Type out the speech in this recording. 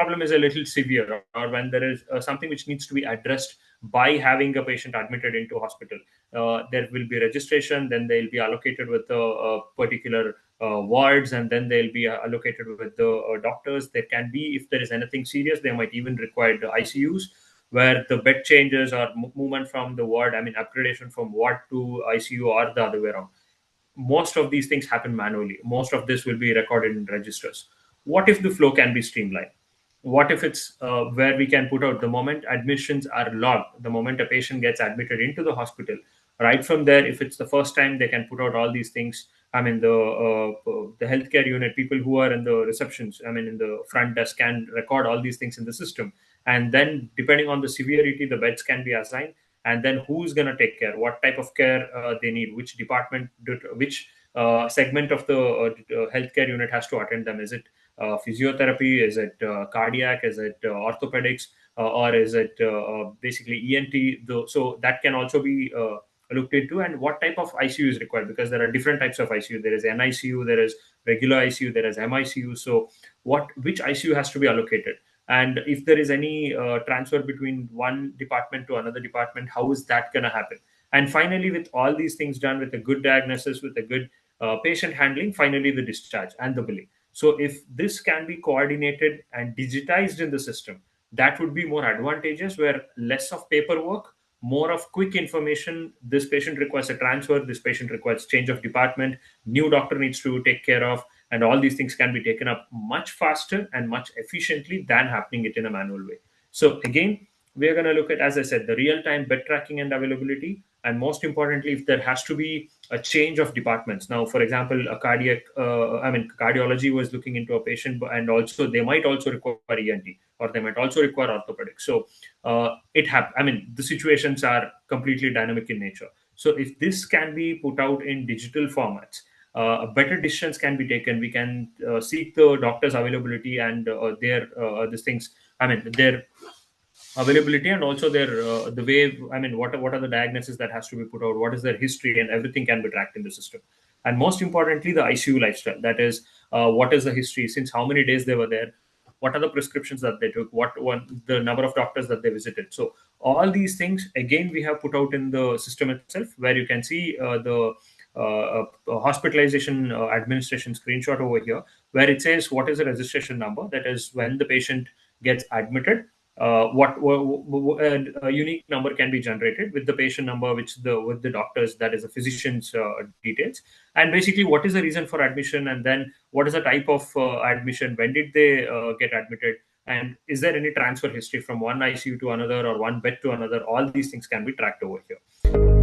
problem is a little severe, or when there is something which needs to be addressed by having a patient admitted into hospital, there will be registration, then they'll be allocated with a particular wards, and then they'll be allocated with the doctors. There can be, if there is anything serious, they might even require the ICUs, where the bed changes or movement from the ward, upgradation from ward to ICU or the other way around. Most of these things happen manually. Most of this will be recorded in registers. What if the flow can be streamlined? What if it's where we can put out the moment admissions are logged, the moment a patient gets admitted into the hospital, right from there, if it's the first time, they can put out all these things. The healthcare unit people who are in the receptions, in the front desk, can record all these things in the system, and then depending on the severity, the beds can be assigned, and then who's going to take care, what type of care they need, which department, which segment of the healthcare unit has to attend them. Is it physiotherapy? Is it cardiac? Is it orthopedics? Or is it basically ENT? So that can also be looked into, and what type of ICU is required, because there are different types of ICU. There is NICU, there is regular ICU, there is MICU. So which ICU has to be allocated? And if there is any transfer between one department to another department, how is that going to happen? And finally, with all these things done, with a good diagnosis, with a good patient handling, finally the discharge and the billing. So if this can be coordinated and digitized in the system, that would be more advantageous, where less of paperwork, more of quick information. This patient requires a transfer, this patient requires change of department, new doctor needs to take care of, and all these things can be taken up much faster and much efficiently than happening it in a manual way. So again, we're going to look at, as I said, the real-time bed tracking and availability, and most importantly, if there has to be a change of departments. Now, for example, a cardiology was looking into a patient, and also they might also require ENT, or they might also require orthopedics. So the situations are completely dynamic in nature. So if this can be put out in digital formats, better decisions can be taken. We can seek the doctor's availability and their their availability, and also their the way, what are the diagnoses that has to be put out, what is their history, and everything can be tracked in the system. And most importantly, the ICU lifestyle, that is, what is the history, since how many days they were there, what are the prescriptions that they took, the number of doctors that they visited. So all these things, again, we have put out in the system itself, where you can see the hospitalization administration screenshot over here, where it says what is the registration number, that is when the patient gets admitted, a unique number can be generated with the patient number, with the doctors, that is the physician's details, and basically what is the reason for admission, and then what is the type of admission, when did they get admitted, and is there any transfer history from one ICU to another, or one bed to another. All these things can be tracked over here.